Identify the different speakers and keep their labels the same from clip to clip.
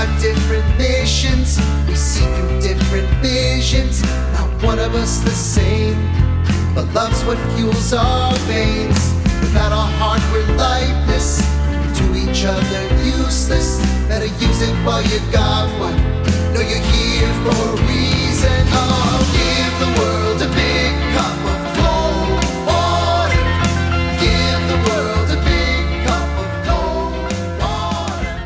Speaker 1: have different missions. We see through different visions. Not one of us the same, but love's what fuels our veins. Without our heart we're lifeless, to each other useless. Better use it while you got one. Know you're here for a reason. Oh, give the world a big cup of cold water. Give the world a big cup of cold water.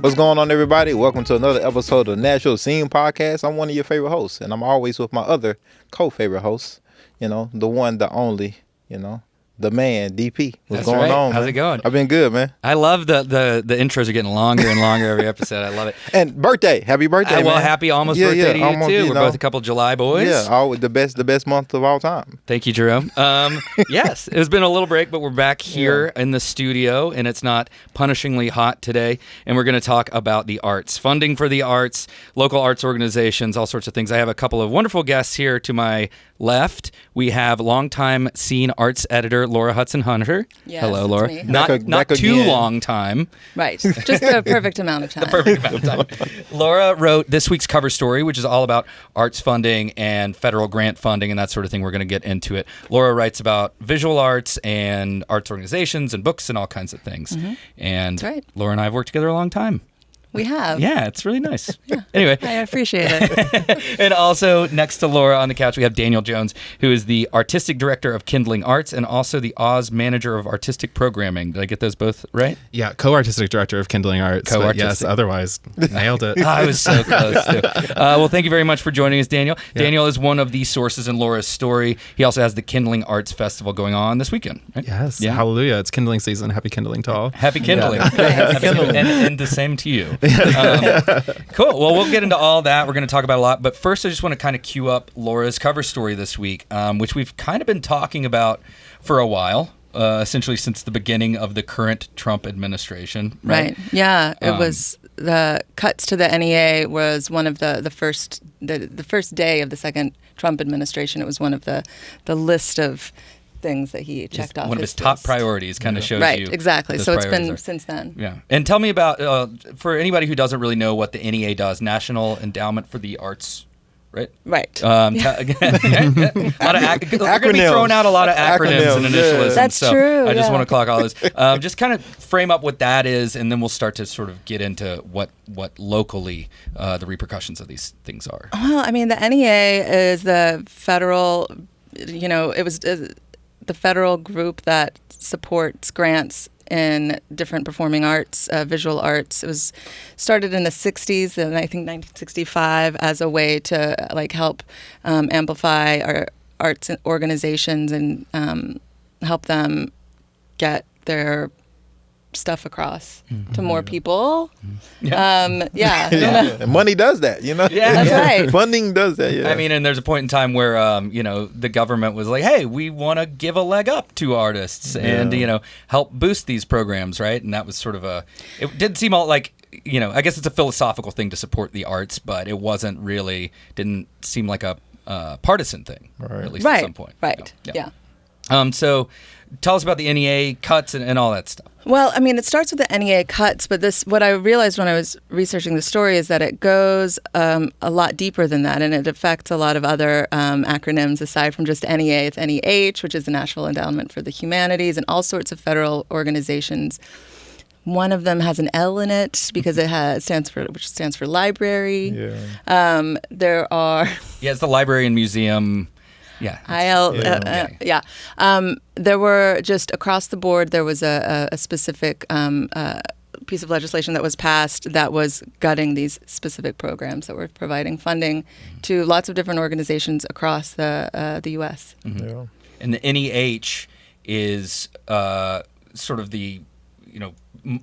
Speaker 2: What's going on, everybody? Welcome to another episode of the Nashville Scene Podcast. I'm one of your favorite hosts, and I'm always with my other co-favorite hosts. The one, the only, the man, DP. What's going on, man?
Speaker 3: How's it going?
Speaker 2: I've been good, man.
Speaker 3: I love the intros are getting longer and longer every episode. I love it.
Speaker 2: And birthday. Happy birthday,
Speaker 3: well,
Speaker 2: man.
Speaker 3: happy almost birthday to you, too. We're both a couple July boys.
Speaker 2: Yeah, the best month of all time.
Speaker 3: Thank you, Jerome. Yes, it's been a little break, but we're back here in the studio, and it's not punishingly hot today, and we're going to talk about the arts, funding for the arts, local arts organizations, all sorts of things. I have a couple of wonderful guests here to my left. We have longtime Scene Arts editor Laura Hutson Hunter.
Speaker 4: Yes,
Speaker 3: hello, Laura.
Speaker 4: me.
Speaker 3: Not too long time.
Speaker 4: Right, just the perfect amount of time.
Speaker 3: The perfect amount of time. Laura wrote this week's cover story, which is all about arts funding and federal grant funding and that sort of thing. We're going to get into it. Laura writes about visual arts and arts organizations and books and all kinds of things. Mm-hmm. And
Speaker 4: That's right.
Speaker 3: Laura and I have worked together a long time.
Speaker 4: We have.
Speaker 3: Yeah, it's really nice.
Speaker 4: Yeah.
Speaker 3: Anyway.
Speaker 4: I appreciate it.
Speaker 3: And also next to Laura on the couch, we have Daniel Jones, who is the artistic director of Kindling Arts and also the Oz manager of artistic programming. Did I get those both right?
Speaker 5: Yeah, co-artistic director of Kindling Arts. But yes, otherwise, nailed it.
Speaker 3: I was so close, too. Well, thank you very much for joining us, Daniel. Yeah. Daniel is one of the sources in Laura's story. He also has the Kindling Arts Festival going on this weekend, right?
Speaker 5: Yes, yeah. Hallelujah. It's kindling season. Happy kindling to all.
Speaker 3: Happy kindling.
Speaker 2: Yeah.
Speaker 3: Happy kindling. And the same to you. Cool. Well, we'll get into all that. We're going to talk about a lot. But first, I just want to kind of cue up Laura's cover story this week, which we've kind of been talking about for a while, essentially since the beginning of the current Trump administration. Right.
Speaker 4: Yeah. It was the cuts to the NEA was one of the first day of the second Trump administration. It was one of the list of things that he checked off.
Speaker 3: One of his top priorities kind of shows you.
Speaker 4: Right, exactly. So it's been since then.
Speaker 3: Yeah. And tell me about, for anybody who doesn't really know what the NEA does, National Endowment for the Arts, right?
Speaker 4: Right.
Speaker 3: We're going to be throwing out a lot of acronyms and initialisms.
Speaker 4: That's true.
Speaker 3: I just want to clock all this. Just kind of frame up what that is, and then we'll start to sort of get into what locally the repercussions of these things are.
Speaker 4: Well, I mean, the NEA is the federal, it was the federal group that supports grants in different performing arts, visual arts. It was started in the 60s and I think 1965 as a way to help amplify our arts organizations and help them get their stuff across to more people.
Speaker 2: And money does that,
Speaker 3: Yeah,
Speaker 4: that's right.
Speaker 2: Funding does that. Yeah.
Speaker 3: I mean, and there's a point in time where the government was like, "Hey, we want to give a leg up to artists and help boost these programs," right? And that was sort of it did seem all like, I guess it's a philosophical thing to support the arts, but it didn't seem like a partisan thing,
Speaker 2: right.
Speaker 3: at least at some point.
Speaker 4: Right. Yeah.
Speaker 3: So tell us about the NEA cuts and all that stuff.
Speaker 4: Well, I mean, it starts with the NEA cuts, but what I realized when I was researching the story is that it goes a lot deeper than that, and it affects a lot of other acronyms aside from just NEA. It's NEH, which is the National Endowment for the Humanities, and all sorts of federal organizations. One of them has an L in it because stands for library.
Speaker 2: Yeah.
Speaker 4: There are.
Speaker 3: Yeah, it's the library and museum. Yeah.
Speaker 4: There were just across the board, there was a specific piece of legislation that was passed that was gutting these specific programs that were providing funding to lots of different organizations across the U.S.
Speaker 3: Mm-hmm. Yeah. And the NEH is sort of the,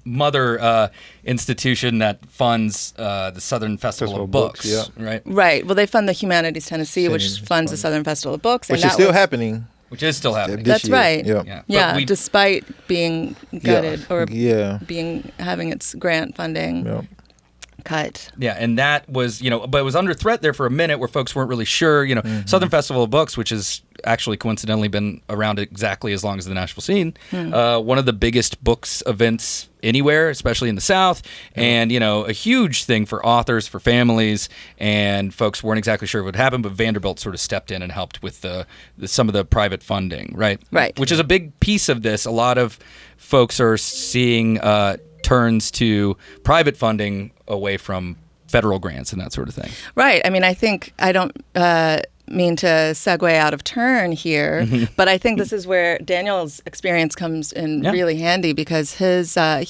Speaker 3: mother institution that funds the Southern Festival of Books, right?
Speaker 4: Right. Well, they fund the Humanities Tennessee, which funds the Southern Festival of Books.
Speaker 2: Which is still happening.
Speaker 3: Which is still happening.
Speaker 4: That's
Speaker 2: year.
Speaker 4: right.
Speaker 2: Yeah.
Speaker 4: Despite being gutted or
Speaker 2: having
Speaker 4: its grant funding cut.
Speaker 3: Yeah, and that was, but it was under threat there for a minute where folks weren't really sure. Southern Festival of Books, which has actually coincidentally been around exactly as long as the Nashville scene, one of the biggest books events anywhere, especially in the South, and, a huge thing for authors, for families, and folks weren't exactly sure what would happen, but Vanderbilt sort of stepped in and helped with some of the private funding, right?
Speaker 4: Right.
Speaker 3: Which is a big piece of this. A lot of folks are seeing turns to private funding away from federal grants and that sort of thing.
Speaker 4: Right. I mean, I think I don't mean to segue out of turn here, but I think this is where Daniel's experience comes in really handy, because his I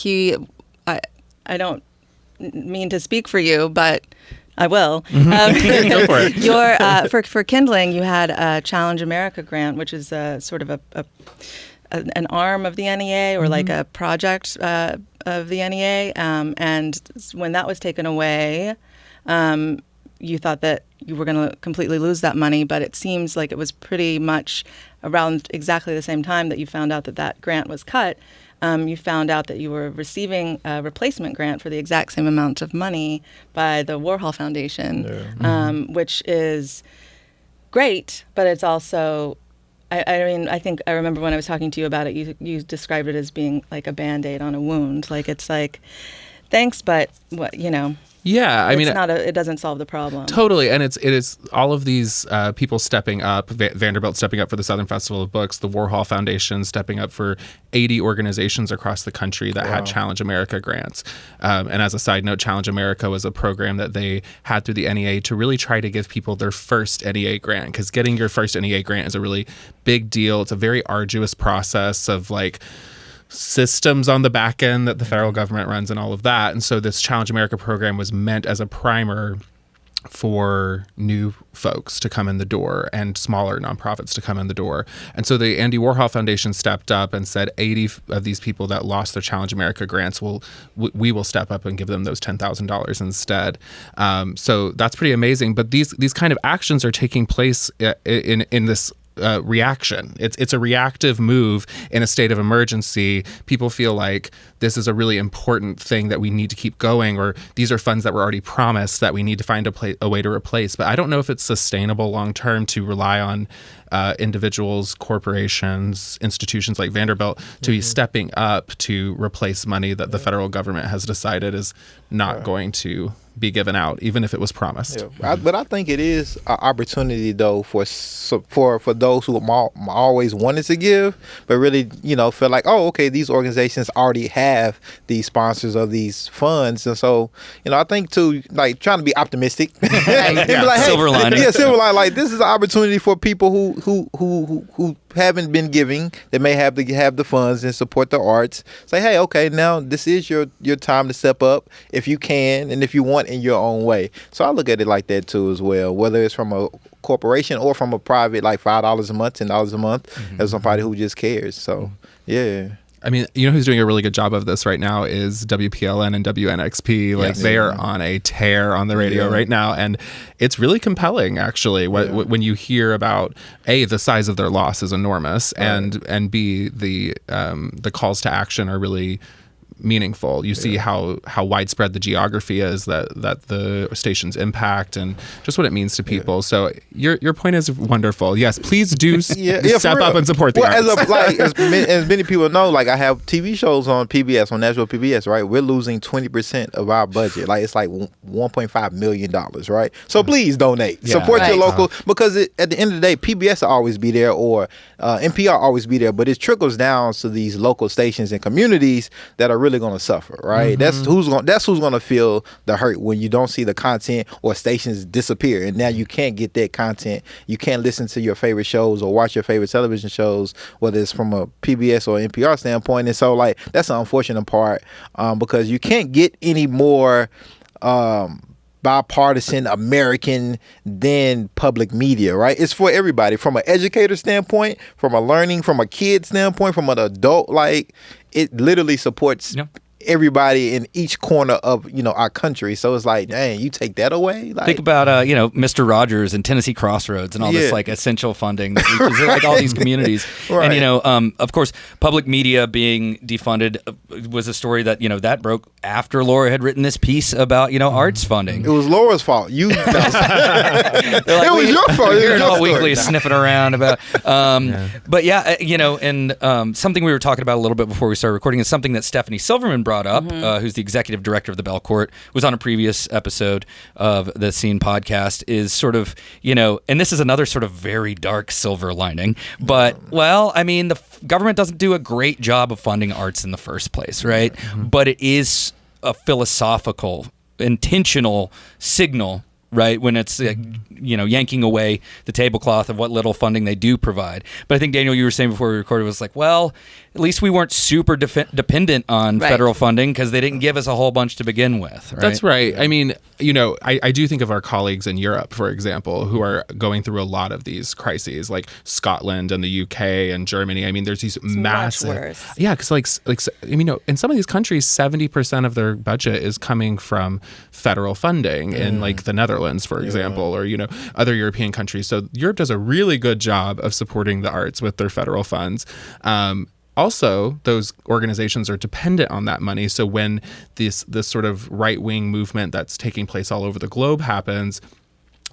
Speaker 4: don't mean to speak for you, but I will.
Speaker 5: Go for it.
Speaker 4: For Kindling, you had a Challenge America grant, which is sort of an arm of the NEA, or like a project of the NEA. And when that was taken away, you thought that you were going to completely lose that money, but it seems like it was pretty much around exactly the same time that you found out that grant was cut. You found out that you were receiving a replacement grant for the exact same amount of money by the Warhol Foundation, which is great, but it's also, I mean, I think I remember when I was talking to you about it, you described it as being like a Band-Aid on a wound. Like, it's like, thanks, but what,
Speaker 5: Yeah, I mean,
Speaker 4: it doesn't solve the problem.
Speaker 5: Totally, and it is all of these people stepping up. Vanderbilt stepping up for the Southern Festival of Books, the Warhol Foundation stepping up for 80 organizations across the country that had Challenge America grants. And as a side note, Challenge America was a program that they had through the NEA to really try to give people their first NEA grant, because getting your first NEA grant is a really big deal. It's a very arduous process of systems on the back end that the federal government runs and all of that. And so this Challenge America program was meant as a primer for new folks to come in the door and smaller nonprofits to come in the door. And so the Andy Warhol Foundation stepped up and said 80 of these people that lost their Challenge America grants we will step up and give them those $10,000 instead. So that's pretty amazing. But these kind of actions are taking place in this reaction. It's a reactive move in a state of emergency. People feel like this is a really important thing that we need to keep going, or these are funds that were already promised that we need to find a way to replace. But I don't know if it's sustainable long term to rely on individuals, corporations, institutions like Vanderbilt to be stepping up to replace money that the federal government has decided is not going to be given out, even if it was promised.
Speaker 2: But I think it is an opportunity, though, for those who always wanted to give, but really, feel like, oh, okay, these organizations already have these sponsors of these funds, and so, I think too, like, trying to be optimistic,
Speaker 3: silver lining.
Speaker 2: Yeah, silver lining. Like, this is an opportunity for people who haven't been giving, that may have the funds and support the arts. Say, hey, okay, now this is your time to step up if you can and if you want, in your own way. So I look at it like that too as well, whether it's from a corporation or from a private, like $5 a month, $10 a month, as somebody who just cares. So yeah.
Speaker 5: I mean, who's doing a really good job of this right now is WPLN and WNXP. Like, they are on a tear on the radio right now, and it's really compelling, actually, when you hear about A, the size of their loss is enormous, and B, the calls to action are really meaningful. You see how widespread the geography is that the stations impact, and just what it means to people. So your point is wonderful. Yes, please do step up and support the arts.
Speaker 2: As many people know, like, I have TV shows on PBS, on Nashville PBS, right? We're losing 20% of our budget. Like, it's like $1.5 million, right? So please donate. Support your local, because at the end of the day, PBS will always be there, or NPR always be there, but it trickles down to these local stations and communities that are really going to suffer, right? That's who's going to feel the hurt when you don't see the content, or stations disappear, and now you can't get that content. You can't listen to your favorite shows or watch your favorite television shows, whether it's from a PBS or NPR standpoint. And so, like, that's the unfortunate part, because you can't get any more bipartisan American than public media, right? It's for everybody, from an educator standpoint, from a learning, from a kid standpoint, from an adult. Like, it literally supports everybody in each corner of our country. So it's like, dang, you take that away. Like,
Speaker 3: think about Mr. Rodgers and Tennessee Crossroads and all this like essential funding that reaches like all these communities.
Speaker 2: Right.
Speaker 3: And of course, public media being defunded was a story that that broke after Laura had written this piece about arts funding.
Speaker 2: it was Laura's fault. It was your fault.
Speaker 3: You're hearing all weekly sniffing around about. But and something we were talking about a little bit before we started recording is something that Stephanie Silverman brought up, who's the executive director of the Bell Court, was on a previous episode of the Scene podcast, is sort of, and this is another sort of very dark silver lining, but, the government doesn't do a great job of funding arts in the first place, right? But it is a philosophical, intentional signal, right, when it's yanking away the tablecloth of what little funding they do provide. But I think, Daniel, you were saying before we recorded, was like, well, at least we weren't super dependent on federal funding because they didn't give us a whole bunch to begin with. Right?
Speaker 5: That's right. I mean, I do think of our colleagues in Europe, for example, who are going through a lot of these crises, like Scotland and the UK and Germany. I mean, there's these massive,
Speaker 4: much worse.
Speaker 5: Yeah, because in some of these countries, 70% of their budget is coming from federal funding in like the Netherlands, for example, or other European countries. So Europe does a really good job of supporting the arts with their federal funds. Also, those organizations are dependent on that money. So when this sort of right-wing movement that's taking place all over the globe happens,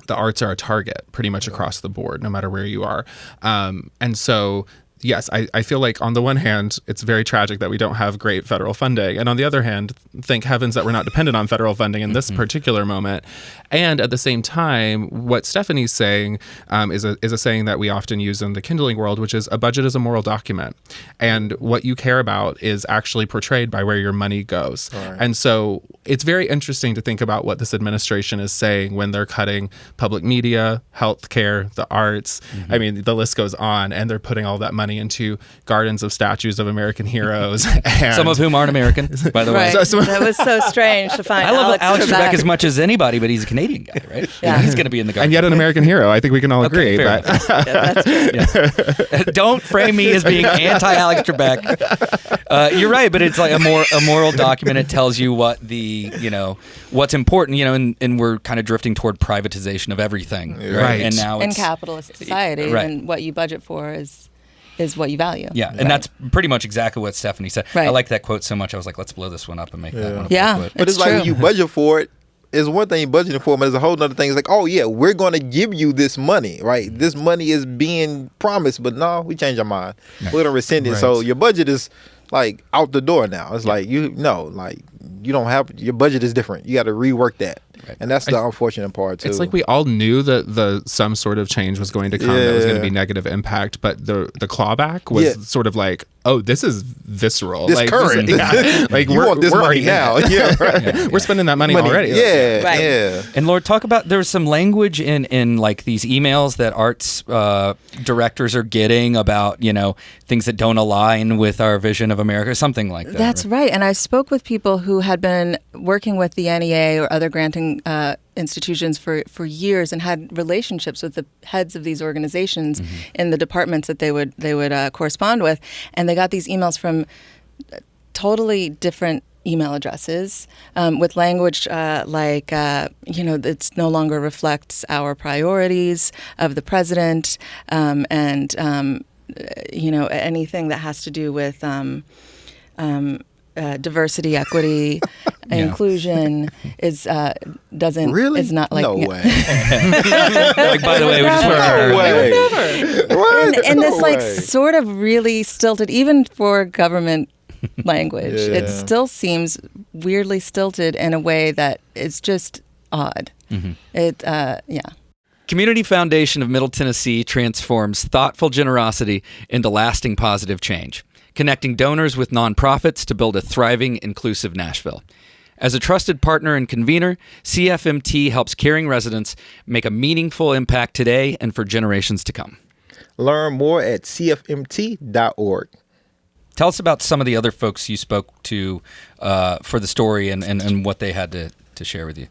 Speaker 5: the arts are a target pretty much across the board, no matter where you are. And so, yes, I feel like on the one hand, it's very tragic that we don't have great federal funding. And on the other hand, thank heavens that we're not dependent on federal funding in this particular moment. And at the same time, what Stephanie's saying is a saying that we often use in the Kindling world, which is a budget is a moral document. And what you care about is actually portrayed by where your money goes. Right. And so it's very interesting to think about what this administration is saying when they're cutting public media, healthcare, the arts. I mean, the list goes on, and they're putting all that money into gardens of statues of American heroes. And
Speaker 3: some of whom aren't American, by the way.
Speaker 4: That was so strange to find.
Speaker 3: I love Alex Trebek as much as anybody, but he's a Canadian guy, right?
Speaker 4: Yeah.
Speaker 3: He's going to be in the garden.
Speaker 5: And yet an American hero. I think we can all agree.
Speaker 3: Okay,
Speaker 5: But
Speaker 4: that's true.
Speaker 3: Don't frame me as being anti-Alex Trebek. You're right, but it's like a moral document. It tells you what what's important, and we're kind of drifting toward privatization of everything, right? And now
Speaker 4: in capitalist society, and what you budget for is what you value.
Speaker 3: Yeah, and that's pretty much exactly what Stephanie said.
Speaker 4: Right.
Speaker 3: I like that quote so much. I was like, let's blow this one up and make that one.
Speaker 4: Yeah,
Speaker 2: but it's like
Speaker 4: true.
Speaker 2: when you budget for it, it's one thing budgeting for, but it's a whole other thing. It's like, oh yeah, we're going to give you this money, right? This money is being promised, but no, we changed our mind. We're going to rescind it.
Speaker 5: Right.
Speaker 2: So your budget is like out the door now. It's like you don't have, your budget is different. You got to rework that. Right. And that's the unfortunate part too.
Speaker 5: It's like we all knew that some sort of change was going to come, that was going to be negative impact, but the clawback was sort of like, oh, this is visceral.
Speaker 2: This current.
Speaker 5: Like
Speaker 2: you want this money now. Yeah, right.
Speaker 5: We're spending that money already.
Speaker 2: Yeah,
Speaker 4: right.
Speaker 2: Yeah.
Speaker 3: And Lord, talk about, there's some language in like these emails that arts directors are getting about, things that don't align with our vision of America, something like that.
Speaker 4: That's right. And I spoke with people who had been working with the NEA or other granting institutions for years and had relationships with the heads of these organizations in the departments that they would correspond with, and they got these emails from totally different email addresses with language like it's no longer reflects our priorities of the president, and anything that has to do with diversity, equity, inclusion is doesn't
Speaker 2: really
Speaker 4: is not like
Speaker 2: no way.
Speaker 3: Like, by the way, we just
Speaker 2: No way.
Speaker 4: never.
Speaker 2: What?
Speaker 4: And
Speaker 2: No
Speaker 4: this like
Speaker 2: way.
Speaker 4: sort of really stilted, even for government language.
Speaker 2: Yeah.
Speaker 4: It still seems weirdly stilted in a way that is just odd.
Speaker 3: Community Foundation of Middle Tennessee transforms thoughtful generosity into lasting positive change, connecting donors with nonprofits to build a thriving, inclusive Nashville. As a trusted partner and convener, CFMT helps caring residents make a meaningful impact today and for generations to come.
Speaker 2: Learn more at cfmt.org.
Speaker 3: Tell us about some of the other folks you spoke to for the story and what they had to share with you.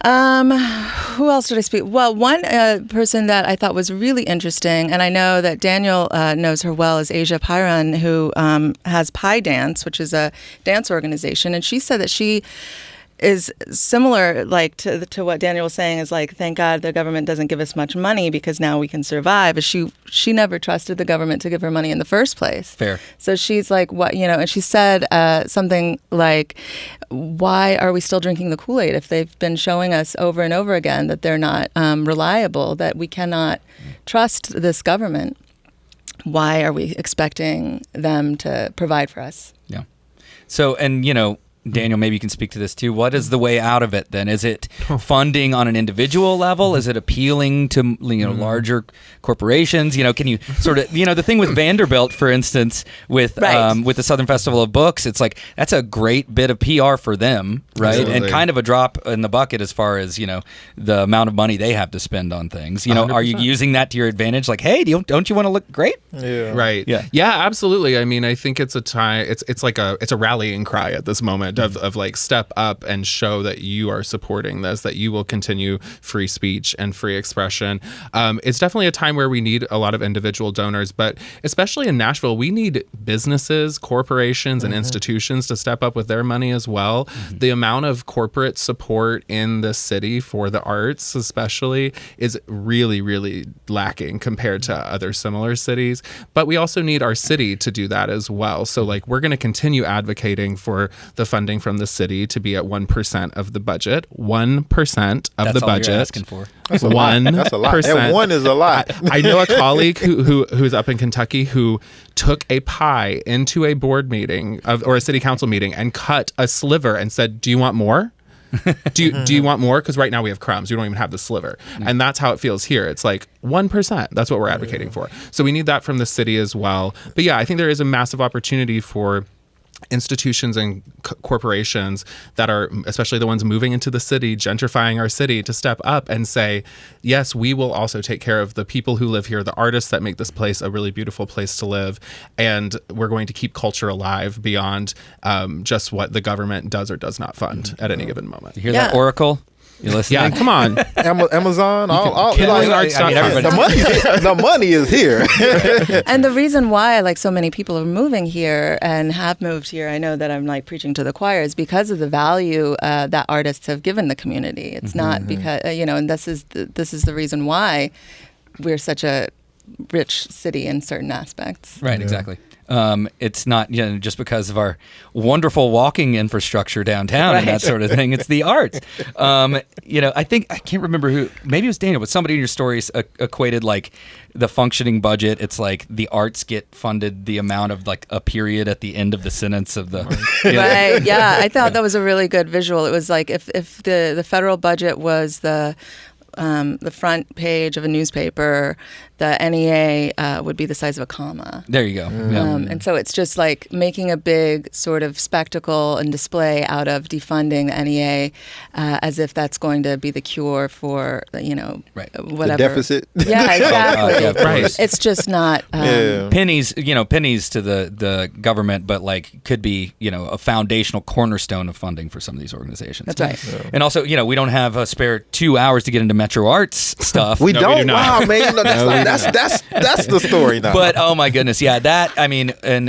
Speaker 4: Who else did I speak? Well, one person that I thought was really interesting, and I know that Daniel knows her well, is Asia Pyron, who has Pi Dance, which is a dance organization, and she said that she is similar, like to what Daniel was saying, is like, thank God the government doesn't give us much money because now we can survive. She never trusted the government to give her money in the first place.
Speaker 3: Fair.
Speaker 4: So she's like, what, and she said something like, why are we still drinking the Kool-Aid if they've been showing us over and over again that they're not reliable, that we cannot trust this government? Why are we expecting them to provide for us?
Speaker 3: Yeah. So, and Daniel, maybe you can speak to this too. What is the way out of it then? Is it funding on an individual level? Is it appealing to larger corporations? Can you sort of the thing with Vanderbilt, for instance, with the Southern Festival of Books, it's like that's a great bit of PR for them, right?
Speaker 5: Absolutely.
Speaker 3: And kind of a drop in the bucket as far as the amount of money they have to spend on things. Are you using that to your advantage? Like, hey, don't you want to look great?
Speaker 2: Yeah.
Speaker 5: Right. Yeah, absolutely. I mean, I think it's a time. It's like it's a rallying cry at this moment of like step up and show that you are supporting this, that you will continue free speech and free expression. It's definitely a time where we need a lot of individual donors, but especially in Nashville, we need businesses, corporations, and institutions to step up with their money as well. The amount of corporate support in the city for the arts, especially, is really, really lacking compared to other similar cities. But we also need our city to do that as well. So like we're going to continue advocating for the funding from the city to be at 1% of the budget. 1% of the budget.
Speaker 3: That's all you're asking for.
Speaker 2: That's a lot. That's a lot. And one is a lot.
Speaker 5: I know a colleague who's up in Kentucky who took a pie into a board meeting or a city council meeting and cut a sliver and said, "Do you want more? Do you want more? Because right now we have crumbs. We don't even have the sliver." And that's how it feels here. It's like 1%. That's what we're advocating for. So we need that from the city as well. But yeah, I think there is a massive opportunity for institutions and corporations that are, especially the ones moving into the city, gentrifying our city, to step up and say, yes, we will also take care of the people who live here, the artists that make this place a really beautiful place to live, and we're going to keep culture alive beyond just what the government does or does not fund at any given moment.
Speaker 3: You hear that, Oracle? You listening?
Speaker 5: Yeah, come on.
Speaker 2: Amazon,
Speaker 5: Kindling Arts.
Speaker 2: The money is here.
Speaker 4: And the reason why like so many people are moving here and have moved here, I know that I'm like preaching to the choir, is because of the value that artists have given the community. It's not because and this is the reason why we're such a rich city in certain aspects.
Speaker 3: Right, exactly. It's not just because of our wonderful walking infrastructure downtown and that sort of thing. It's the arts. I think I can't remember who. Maybe it was Daniel, but somebody in your stories equated like the functioning budget. It's like the arts get funded the amount of like a period at the end of the sentence of the.
Speaker 4: Right. Yeah, I thought that was a really good visual. It was like if the federal budget was the front page of a newspaper, the NEA would be the size of a comma.
Speaker 3: There you go.
Speaker 4: And so it's just like making a big sort of spectacle and display out of defunding the NEA as if that's going to be the cure for, whatever.
Speaker 2: The deficit.
Speaker 4: Yeah, exactly.
Speaker 5: Right.
Speaker 4: It's just not.
Speaker 3: Pennies to the government, but like could be, a foundational cornerstone of funding for some of these organizations.
Speaker 4: That's right.
Speaker 3: Yeah. And also, we don't have a spare 2 hours to get into Metro Arts stuff.
Speaker 2: We don't.
Speaker 5: We do not.
Speaker 2: Wow, man. No, that's the story now.
Speaker 3: But oh my goodness, yeah, that I mean, and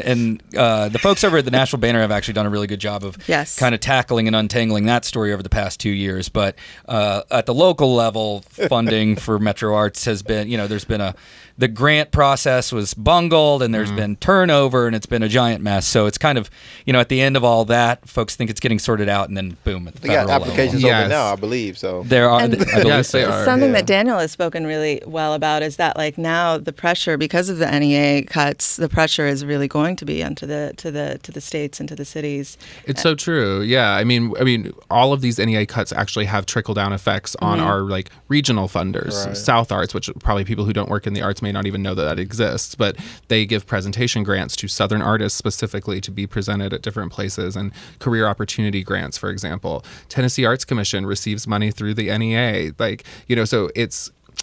Speaker 3: the folks over at the Nashville Banner have actually done a really good job of kind of tackling and untangling that story over the past 2 years. But at the local level, funding for Metro Arts has been, there's been the grant process was bungled, and there's been turnover, and it's been a giant mess. So it's kind of, at the end of all that, folks think it's getting sorted out, and then boom, at the federal
Speaker 2: got applications
Speaker 3: level.
Speaker 2: over now, I believe. So
Speaker 3: There are.
Speaker 5: Yes, they are.
Speaker 4: Something that Daniel has spoken really well about is that like now the pressure, because of the NEA cuts, the pressure is really going to be onto to the states and to the cities.
Speaker 5: It's so true. Yeah, I mean, all of these NEA cuts actually have trickle down effects on our like regional funders,
Speaker 2: Right.
Speaker 5: South Arts, which probably people who don't work in the arts may not even know that exists, but they give presentation grants to Southern artists specifically to be presented at different places, and career opportunity grants, for example. Tennessee Arts Commission receives money through the NEA, so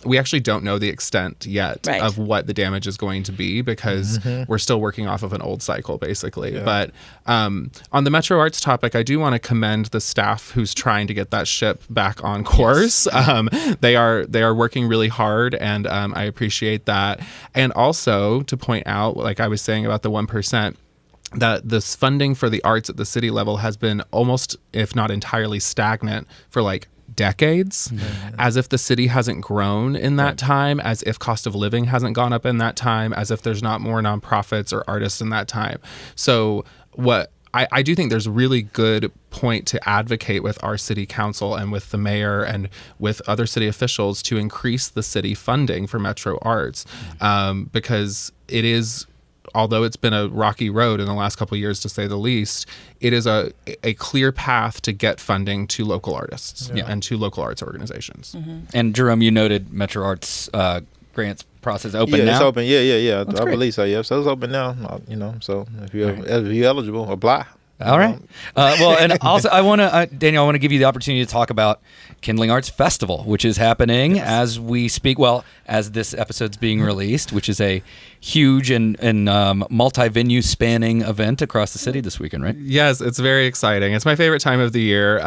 Speaker 5: we actually don't know the extent yet
Speaker 4: Right.
Speaker 5: of what the damage is going to be because we're still working off of an old cycle, basically.
Speaker 2: Yeah.
Speaker 5: But on the Metro Arts topic, I do want to commend the staff who's trying to get that ship back on course. They are working really hard, and I appreciate that. And also to point out, like I was saying about the 1%, that this funding for the arts at the city level has been almost, if not entirely, stagnant for like decades, as if the city hasn't grown in that time, as if cost of living hasn't gone up in that time, as if there's not more nonprofits or artists in that time. So what I do think there's a really good point to advocate with our city council and with the mayor and with other city officials to increase the city funding for Metro Arts, because it is, although it's been a rocky road in the last couple of years, to say the least, it is a clear path to get funding to local artists and to local arts organizations.
Speaker 3: And Jerome, you noted Metro Arts grants process open now?
Speaker 2: It's open. Yeah.
Speaker 3: That's
Speaker 2: I
Speaker 3: great.
Speaker 2: believe so. Yeah, so it's open now. So if you're eligible, apply.
Speaker 3: All right. Well, and also I want to, Daniel, I want to give you the opportunity to talk about Kindling Arts Festival, which is happening as we speak. Well, as this episode's being released, which is a huge and multi-venue spanning event across the city this weekend, right?
Speaker 5: Yes, it's very exciting. It's my favorite time of the year.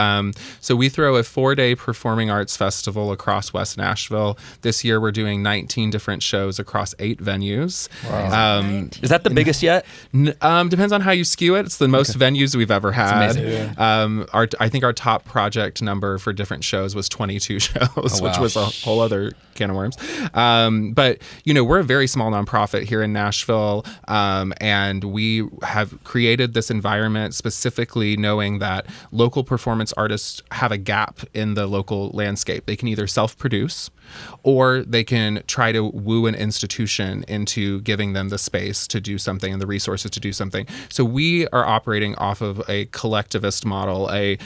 Speaker 5: So we throw a 4-day performing arts festival across West Nashville. This year we're doing 19 different shows across 8 venues.
Speaker 2: Wow.
Speaker 3: Is that the biggest yet?
Speaker 5: Depends on how you skew it. It's the most venues we've ever had.
Speaker 3: amazing.
Speaker 5: I think our top project number for different shows was 22 shows,
Speaker 3: Oh, wow.
Speaker 5: which was a whole other can of worms. But, we're a very small nonprofit here in Nashville, and we have created this environment specifically knowing that local performance artists have a gap in the local landscape. They can either self-produce or they can try to woo an institution into giving them the space to do something and the resources to do something. So we are operating off of a collectivist model, a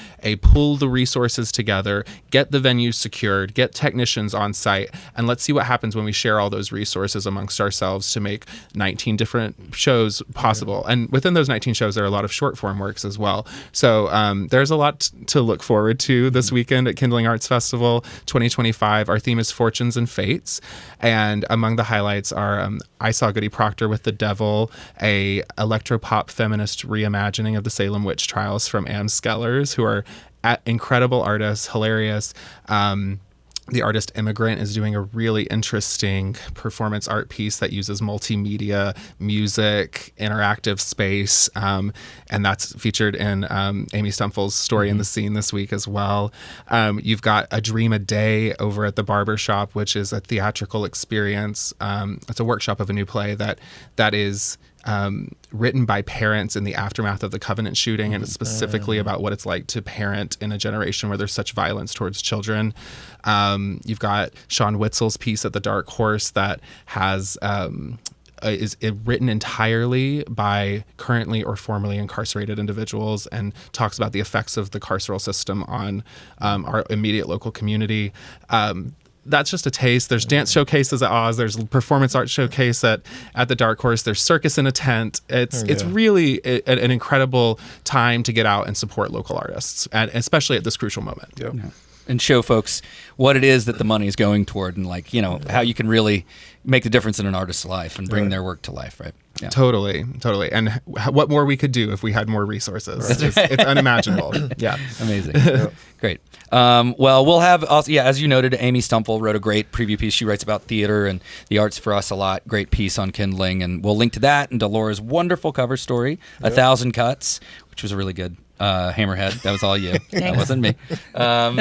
Speaker 5: pull the resources together, get the venues secured, get technicians on site, and let's see what happens when we share all those resources amongst ourselves to make 19 different shows possible. And within those 19 shows, there are a lot of short form works as well. So there's a lot to look forward to this weekend at Kindling Arts Festival 2025. Our theme is Fortunes and Fates, and among the highlights are I Saw Goody Proctor with the Devil, a electropop feminist reimagining of the Salem witch trials from Ann Skellers, who are incredible artists, hilarious. The artist Immigrant is doing a really interesting performance art piece that uses multimedia, music, interactive space, and that's featured in Amy Stumfel's Story in the Scene this week as well. You've got A Dream a Day over at the Barber Shop, which is a theatrical experience. It's a workshop of a new play that is written by parents in the aftermath of the Covenant shooting, and it's specifically about what it's like to parent in a generation where there's such violence towards children. You've got Sean Witzel's piece at the Dark Horse that has is written entirely by currently or formerly incarcerated individuals and talks about the effects of the carceral system on our immediate local community. That's just a taste. There's dance showcases at Oz. There's performance art showcase at the Dark Horse. There's circus in a tent. It's really an incredible time to get out and support local artists, and especially at this crucial moment.
Speaker 2: Yep.
Speaker 3: Yeah. And show folks what it is that the money is going toward, and how you can really make the difference in an artist's life and bring their work to life, right? Yeah.
Speaker 5: Totally. And what more we could do if we had more resources. It's unimaginable. Yeah.
Speaker 3: Amazing. Great. Well, we'll have also, as you noted, Amy Stumfel wrote a great preview piece. She writes about theater and the arts for us a lot. Great piece on Kindling, and we'll link to that and to Laura's wonderful cover story, 1,000 Cuts, which was a really good Hammerhead. That was all you. That wasn't me.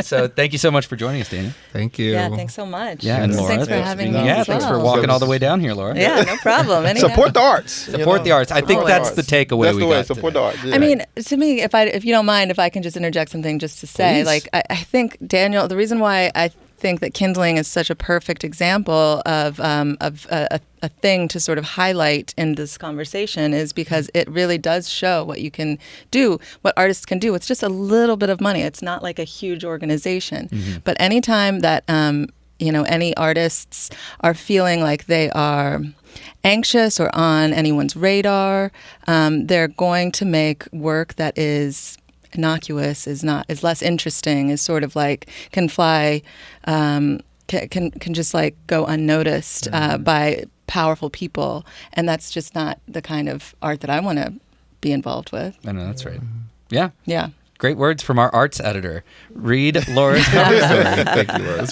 Speaker 3: So thank you so much for joining us, Dana.
Speaker 5: Thank you.
Speaker 4: Yeah, thanks so much.
Speaker 3: Yeah, and Laura,
Speaker 4: thanks for having me.
Speaker 3: Yeah,
Speaker 4: as
Speaker 3: thanks
Speaker 4: well.
Speaker 3: for walking all the way down here, Laura.
Speaker 4: Yeah, no problem. Anytime.
Speaker 2: Support the arts.
Speaker 3: Support the arts. I think that's the takeaway
Speaker 2: That's
Speaker 3: we
Speaker 2: the way.
Speaker 3: got
Speaker 2: Support
Speaker 3: today.
Speaker 2: the arts. Yeah.
Speaker 4: I mean, to me, if you don't mind, if I can just interject something just to say,
Speaker 3: Please.
Speaker 4: I think, Daniel, the reason why I think that Kindling is such a perfect example of a thing to sort of highlight in this conversation is because it really does show what you can do, what artists can do. It's just a little bit of money. It's not like a huge organization. But anytime that any artists are feeling like they are anxious or on anyone's radar, they're going to make work that is innocuous, is less interesting, is sort of like can fly can just like go unnoticed by powerful people, and that's just not the kind of art that I want to be involved with.
Speaker 3: I know, that's right. Yeah.
Speaker 4: Yeah.
Speaker 3: Great words from our arts editor. Read Laura's cover story.
Speaker 5: Thank you, Laura.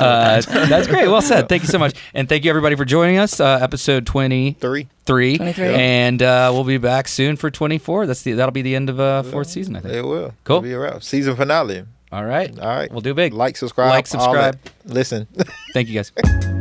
Speaker 3: That's great. Well said. Thank you so much. And thank you, everybody, for joining us. Episode 23.
Speaker 4: 23.
Speaker 3: And we'll be back soon for 24. That'll be the end of fourth season, I think.
Speaker 2: It will.
Speaker 3: Cool.
Speaker 2: It'll be a wrap. Season finale.
Speaker 3: All right.
Speaker 2: All right.
Speaker 3: We'll do big.
Speaker 2: Like, subscribe.
Speaker 3: Like, subscribe.
Speaker 2: Listen.
Speaker 3: Thank you, guys.